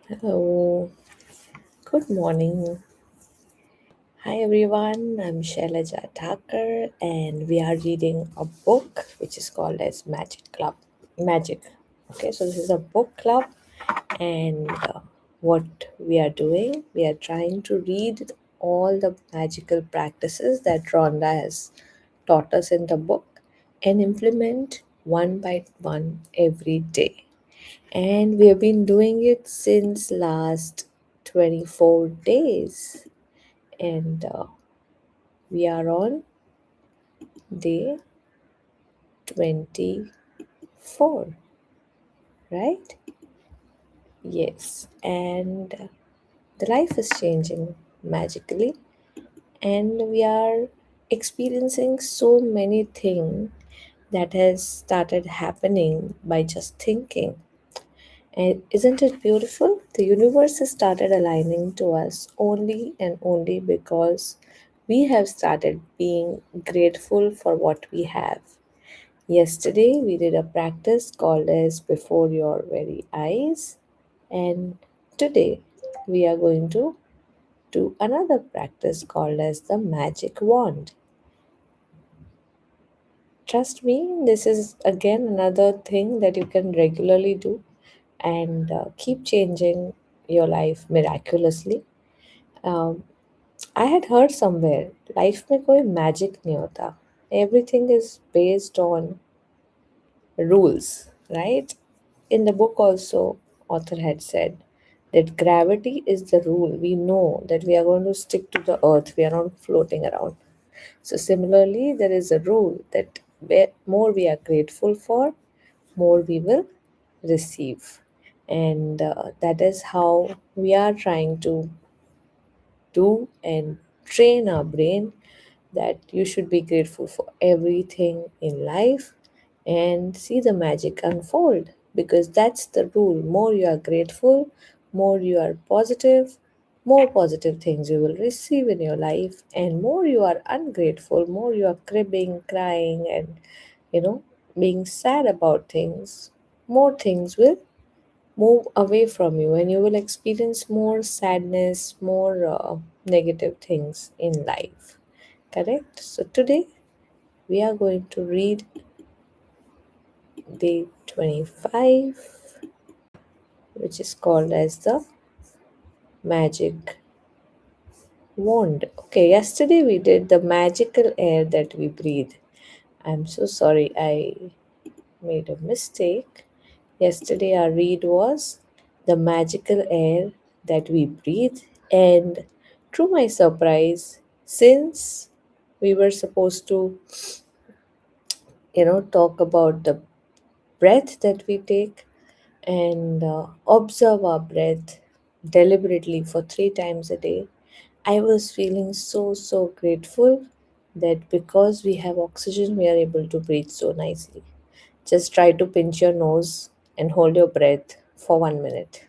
Hello, good morning. Hi everyone, I'm Shailaja Thakar and we are reading a book which is called as Magic Club. Magic. Okay, so this is a book club and what we are doing, we are trying to read all the magical practices that Rhonda has taught us in the book and implement one by one every day. And we have been doing it since last 24 days. And we are on day 24, right? Yes. And the life is changing magically. And we are experiencing so many things that has started happening by just thinking. And isn't it beautiful? The universe has started aligning to us only and only because we have started being grateful for what we have. Yesterday, we did a practice called as Before Your Very Eyes, and today, we are going to do another practice called as the Magic Wand. Trust me, this is again another thing that you can regularly do and keep changing your life miraculously. Um, I had heard somewhere, life में कोई magic नहीं होता. Everything is based on rules, right? In the book also, author had said that gravity is the rule. We know that we are going to stick to the earth. We are not floating around. So similarly, there is a rule that more we are grateful for, more we will receive. And that is how we are trying to do and train our brain that you should be grateful for everything in life and see the magic unfold because that's the rule. More you are grateful, more you are positive, more positive things you will receive in your life, and more you are ungrateful, more you are cribbing, crying, and you know, being sad about things, more things will move away from you and you will experience more sadness, more negative things in life. Correct? So, today we are going to read day 25, which is called as the magic wand. Okay, yesterday we did the magical air that we breathe. I'm so sorry, I made a mistake. Yesterday, our read was the magical air that we breathe, and to my surprise, since we were supposed to, talk about the breath that we take and observe our breath deliberately for 3 times a day, I was feeling so grateful that because we have oxygen, we are able to breathe so nicely. Just try to pinch your nose and hold your breath for 1 minute.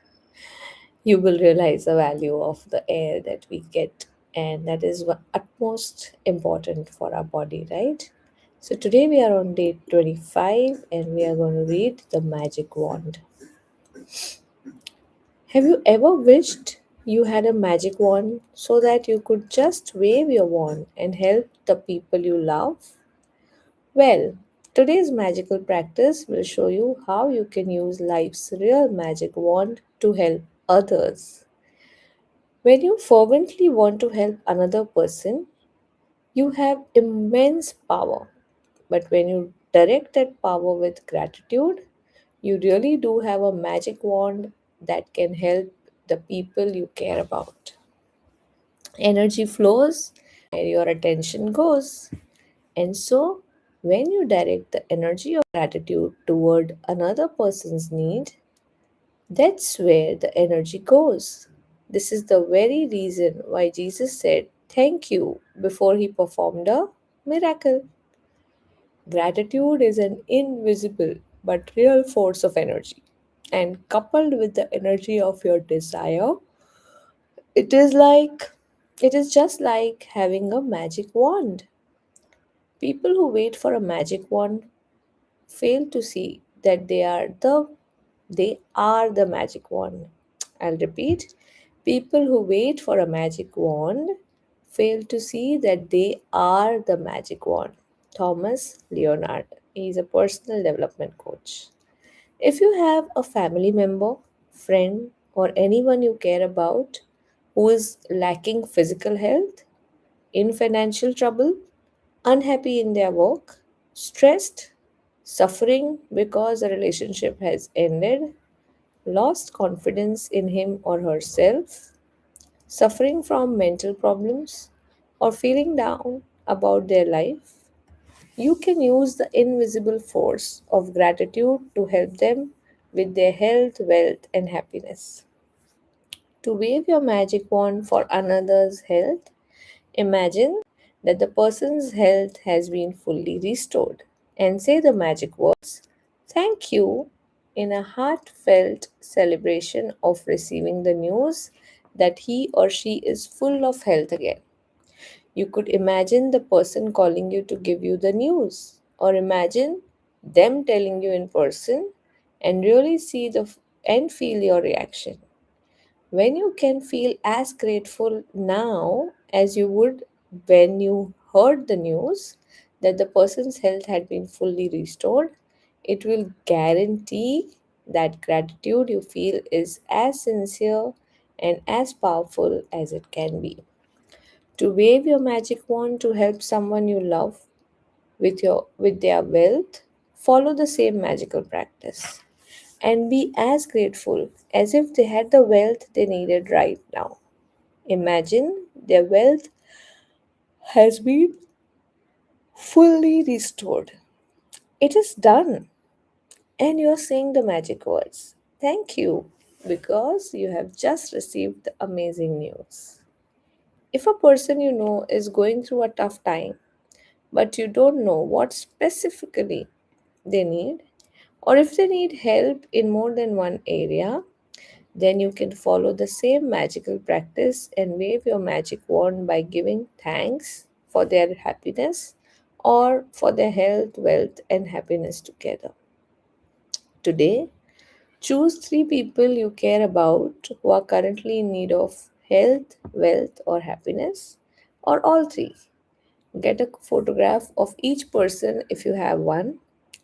You will realize the value of the air that we get, and that is what utmost important for our body, right? So, today we are on day 25 and we are going to read the magic wand. Have you ever wished you had a magic wand so that you could just wave your wand and help the people you love? Well, today's magical practice will show you how you can use life's real magic wand to help others. When you fervently want to help another person, you have immense power. But when you direct that power with gratitude, you really do have a magic wand that can help the people you care about. Energy flows where your attention goes. And so, when you direct the energy of gratitude toward another person's need, that's where the energy goes. This is the very reason why Jesus said thank you before he performed a miracle. Gratitude is an invisible but real force of energy. And coupled with the energy of your desire, it is like it is just like having a magic wand. People who wait for a magic wand fail to see that they are the magic wand. I'll repeat. People who wait for a magic wand fail to see that they are the magic wand. Thomas Leonard. He's a personal development coach. If you have a family member, friend, or anyone you care about who is lacking physical health, in financial trouble, unhappy in their work, stressed, suffering because a relationship has ended, lost confidence in him or herself, suffering from mental problems, or feeling down about their life, you can use the invisible force of gratitude to help them with their health, wealth, and happiness. To wave your magic wand for another's health, imagine that the person's health has been fully restored and say the magic words, "Thank you," in a heartfelt celebration of receiving the news that he or she is full of health again. You could imagine the person calling you to give you the news, or imagine them telling you in person and really see and feel your reaction. When you can feel as grateful now as you would when you heard the news that the person's health had been fully restored, it will guarantee that gratitude you feel is as sincere and as powerful as it can be. To wave your magic wand to help someone you love with their wealth, follow the same magical practice and be as grateful as if they had the wealth they needed right now. Imagine their wealth has been fully restored. It is done, and you are saying the magic words. Thank you, because you have just received the amazing news. If a person you know is going through a tough time, but you don't know what specifically they need, or if they need help in more than one area, then you can follow the same magical practice and wave your magic wand by giving thanks for their happiness or for their health, wealth, and happiness together. Today, choose three people you care about who are currently in need of health, wealth, or happiness, or all three. Get a photograph of each person if you have one,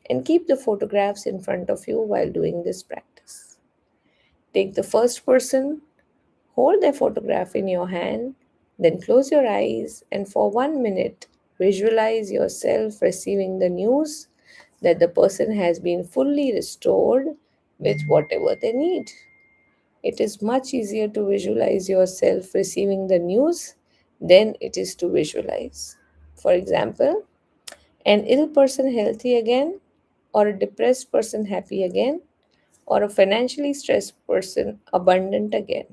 and keep the photographs in front of you while doing this practice. Take the first person, hold their photograph in your hand, then close your eyes and for 1 minute visualize yourself receiving the news that the person has been fully restored with whatever they need. It is much easier to visualize yourself receiving the news than it is to visualize. For example, an ill person healthy again, or a depressed person happy again, or a financially stressed person abundant again.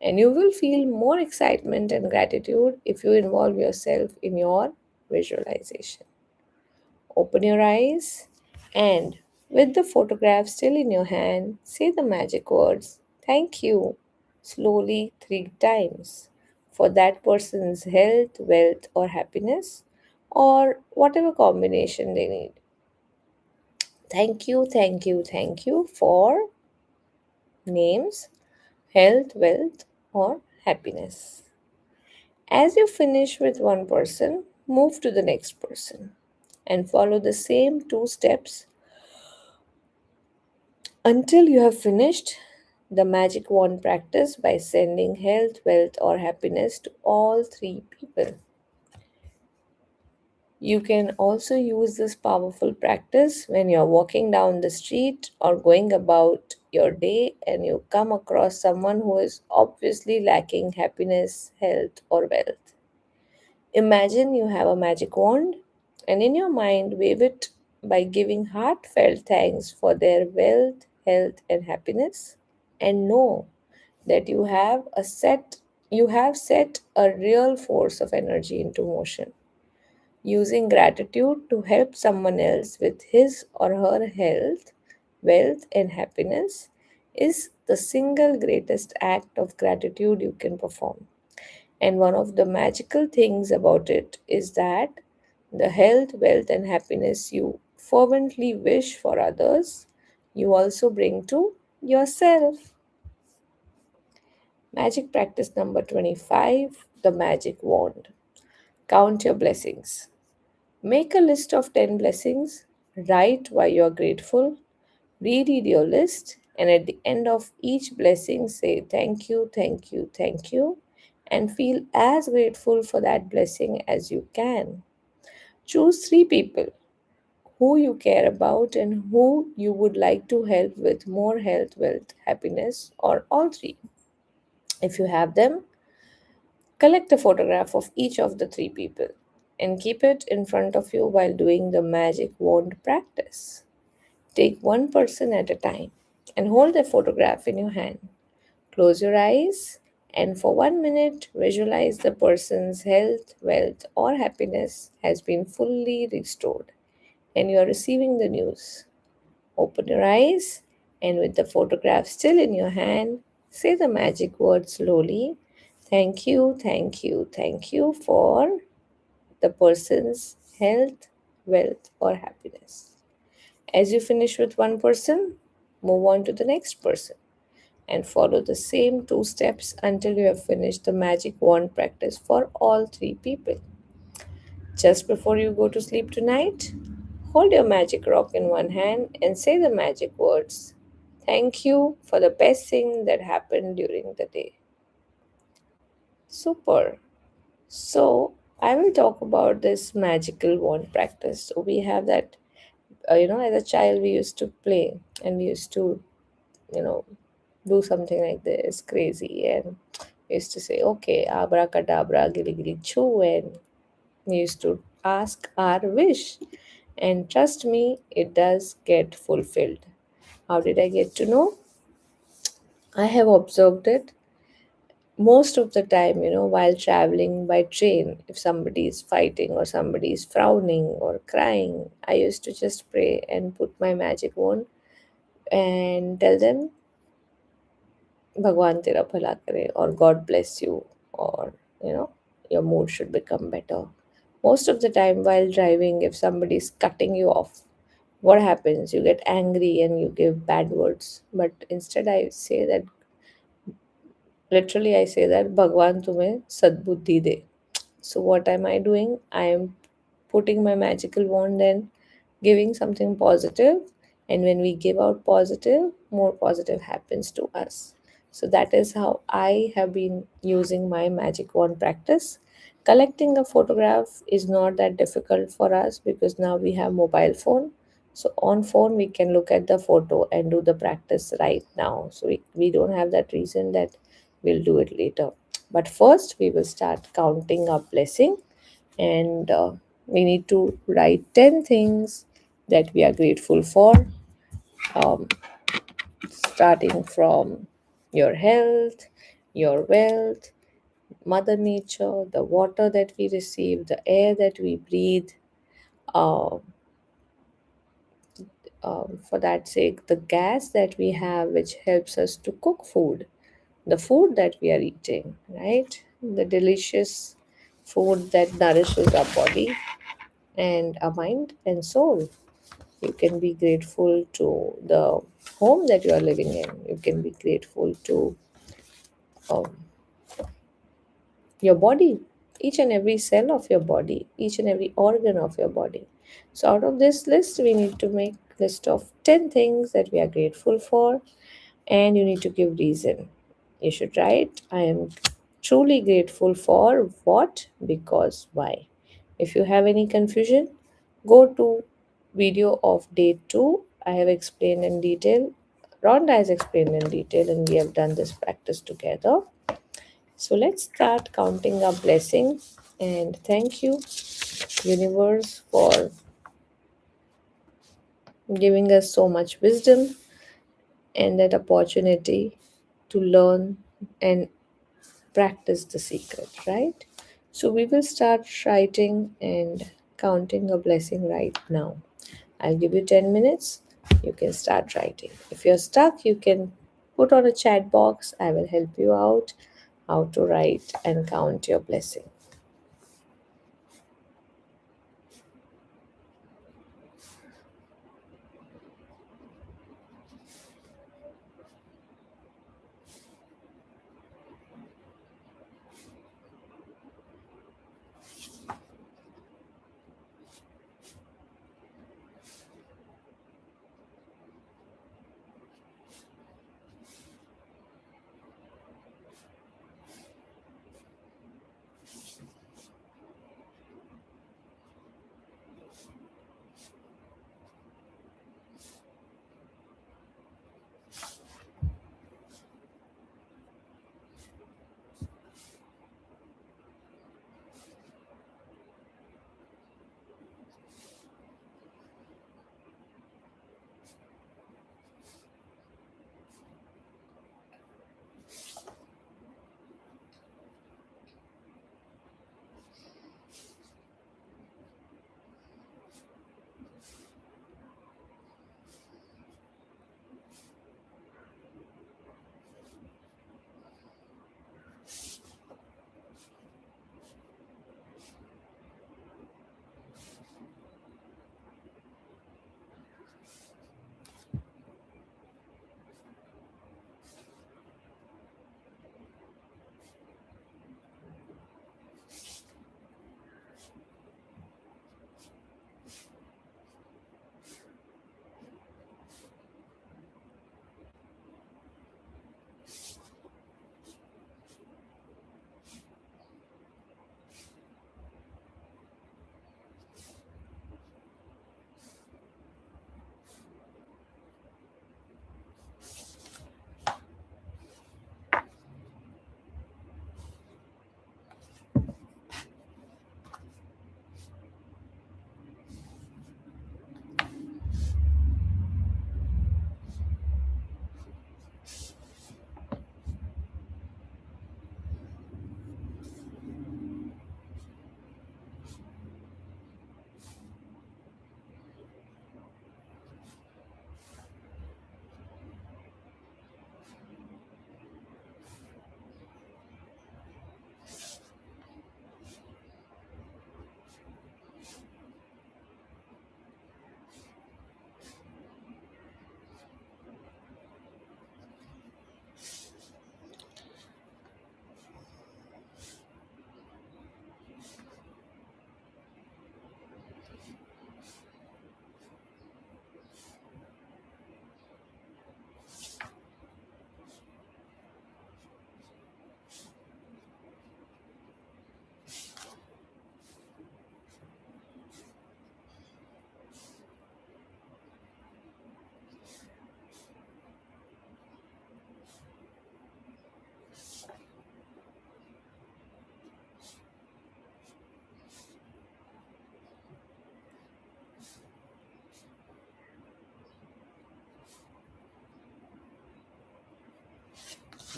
And you will feel more excitement and gratitude if you involve yourself in your visualization. Open your eyes and, with the photograph still in your hand, say the magic words, "Thank you," slowly 3 times for that person's health, wealth, or happiness, or whatever combination they need. Thank you, thank you, thank you for names, health, wealth, or happiness. As you finish with one person, move to the next person and follow the same 2 steps until you have finished the magic wand practice by sending health, wealth, or happiness to all three people. You can also use this powerful practice when you're walking down the street or going about your day and you come across someone who is obviously lacking happiness, health, or wealth. Imagine you have a magic wand and in your mind wave it by giving heartfelt thanks for their wealth, health, and happiness, and know that you have set a real force of energy into motion. Using gratitude to help someone else with his or her health, wealth, and happiness is the single greatest act of gratitude you can perform. And one of the magical things about it is that the health, wealth, and happiness you fervently wish for others, you also bring to yourself. Magic practice number 25, the magic wand. Count your blessings. Make a list of 10 blessings, write why you are grateful, reread your list, and at the end of each blessing, say thank you, thank you, thank you, and feel as grateful for that blessing as you can. Choose three people who you care about and who you would like to help with more health, wealth, happiness, or all three. If you have them, collect a photograph of each of the three people and keep it in front of you while doing the magic wand practice. Take one person at a time and hold the photograph in your hand. Close your eyes and for 1 minute visualize the person's health, wealth, or happiness has been fully restored and you are receiving the news. Open your eyes and with the photograph still in your hand, say the magic word slowly. Thank you, thank you, thank you for the person's health, wealth, or happiness. As you finish with one person, move on to the next person and follow the same two steps until you have finished the magic wand practice for all three people. Just before you go to sleep tonight, hold your magic rock in one hand and say the magic words. Thank you for the best thing that happened during the day. Super. So, I will talk about this magical wand practice. So, we have that, as a child, we used to play and we used to, you know, do something like this crazy and we used to say, okay, abracadabra, gilly gilly choo, and we used to ask our wish. And trust me, it does get fulfilled. How did I get to know? I have observed it most of the time, while traveling by train. If somebody is fighting or somebody is frowning or crying, I used to just pray and put my magic wand and tell them, Bhagwan tera bhala kare, or God bless you, or you know, your mood should become better. Most of the time, while driving, if somebody is cutting you off, what happens? You get angry and you give bad words. But instead, I say that Bhagwan tumhe sadbuddhi de. So, what am I doing? I am putting my magical wand and giving something positive. And when we give out positive, more positive happens to us. So, that is how I have been using my magic wand practice. Collecting a photograph is not that difficult for us because now we have mobile phone. So on phone we can look at the photo and do the practice right now. So we don't have that reason that we'll do it later. But first, we will start counting our blessing, and we need to write 10 things that we are grateful for, um, starting from your health, your wealth, Mother Nature, the water that we receive, the air that we breathe. Uh, for that sake, the gas that we have, which helps us to cook food, the food that we are eating, right? The delicious food that nourishes our body and our mind and soul. You can be grateful to the home that you are living in. You can be grateful to um, your body, each and every cell of your body, each and every organ of your body. So out of this list, we need to make list of 10 things that we are grateful for, and you need to give reason. You should write, I am truly grateful for what, because, why. If you have any confusion, go to video of day 2. I have explained in detail. Rhonda has explained in detail, and we have done this practice together. So let's start counting our blessing. And thank you, universe, for giving us so much wisdom and that opportunity to learn and practice the secret, right? So we will start writing and counting a blessing right now. I'll give you 10 minutes. You can start writing. If you're stuck, you can put on a chat box. I will help you out how to write and count your blessing.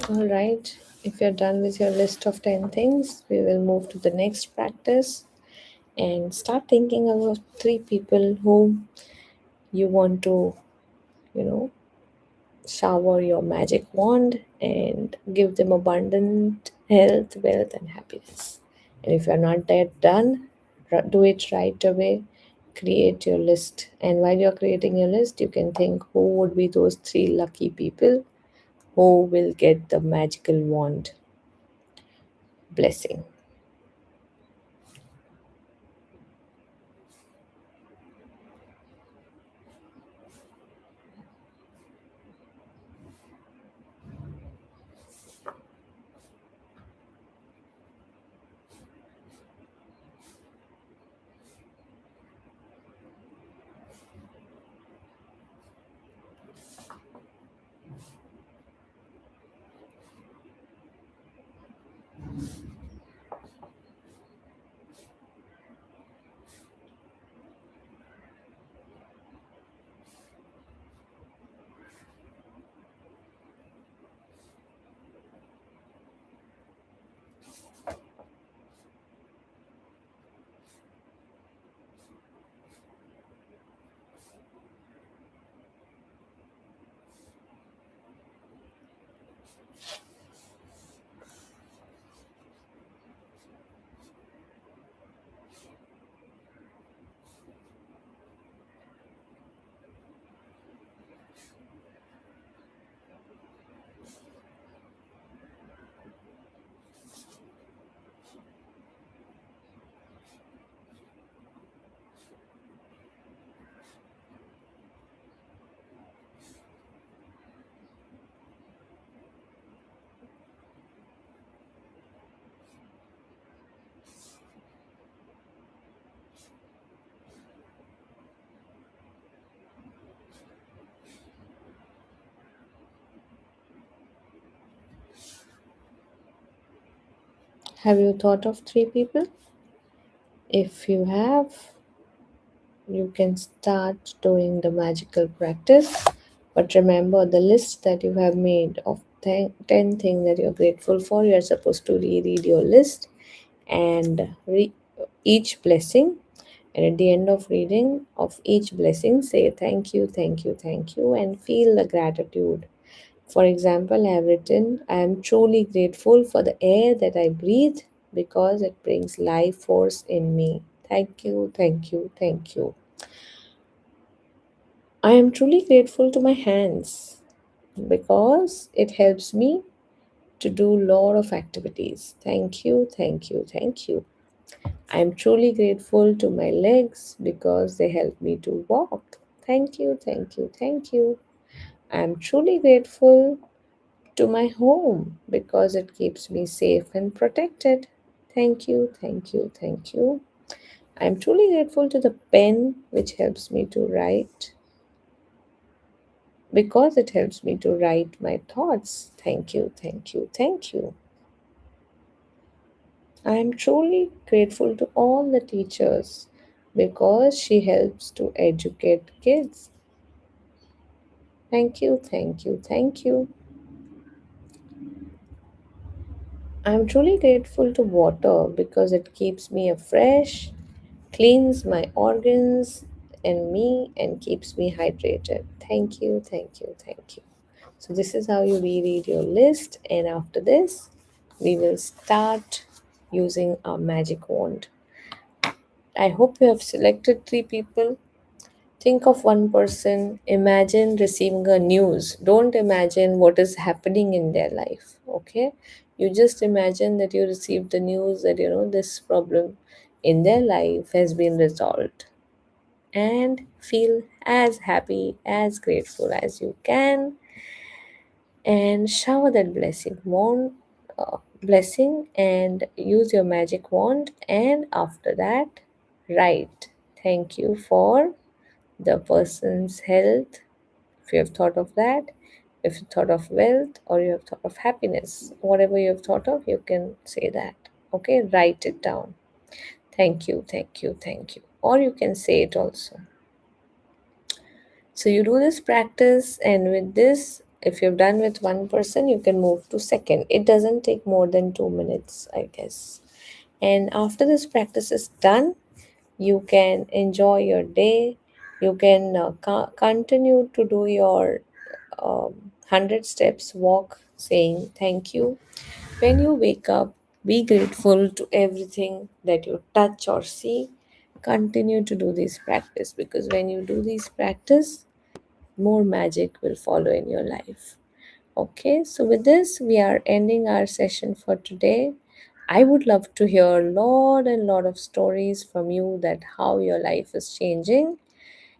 All right. If you're done with your list of 10 things, we will move to the next practice and start thinking about three people whom you want to, you know, shower your magic wand and give them abundant health, wealth, and happiness. And if you're not yet done, do it right away. Create your list. And while you're creating your list, you can think who would be those three lucky people who will get the magical wand blessing. Have you thought of three people? If you have, you can start doing the magical practice. But remember the list that you have made of 10 things that you're grateful for. You're supposed to reread your list and each blessing. And at the end of reading of each blessing, say thank you, thank you, thank you, and feel the gratitude. For example, I have written, I am truly grateful for the air that I breathe because it brings life force in me. Thank you, thank you, thank you. I am truly grateful to my hands because it helps me to do a lot of activities. Thank you, thank you, thank you. I am truly grateful to my legs because they help me to walk. Thank you, thank you, thank you. I am truly grateful to my home because it keeps me safe and protected. Thank you, thank you, thank you. I am truly grateful to the pen which helps me to write because it helps me to write my thoughts. Thank you, thank you, thank you. I am truly grateful to all the teachers because she helps to educate kids. Thank you, thank you, thank you. I am truly grateful to water because it keeps me fresh, cleans my organs and me, and keeps me hydrated. Thank you, thank you, thank you. So, this is how you reread your list, and after this, we will start using our magic wand. I hope you have selected three people. Think of one person, imagine receiving a news. Don't imagine what is happening in their life, okay? You just imagine that you received the news that this problem in their life has been resolved, and feel as happy, as grateful as you can, and shower that blessing and use your magic wand, and after that write thank you for the person's health, if you have thought of that, if you thought of wealth, or you have thought of happiness, whatever you have thought of, you can say that. Okay, write it down. Thank you, thank you, thank you. Or you can say it also. So you do this practice, and with this, If you're done with one person, you can move to second. It doesn't take more than 2 minutes, I guess. And after this practice is done, you can enjoy your day. You can continue to do your 100 steps walk, saying thank you. When you wake up, be grateful to everything that you touch or see. Continue to do this practice, because when you do this practice, more magic will follow in your life. Okay, so with this, we are ending our session for today. I would love to hear a lot and lot of stories from you, that how your life is changing.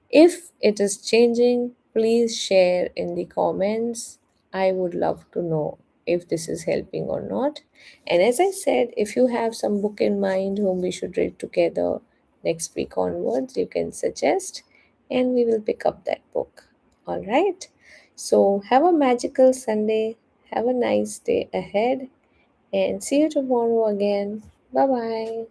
If it is changing, please share in the comments. I would love to know if this is helping or not. And as I said, if you have some book in mind whom we should read together next week onwards, you can suggest and we will pick up that book. All right. So have a magical Sunday. Have a nice day ahead and see you tomorrow again. Bye bye.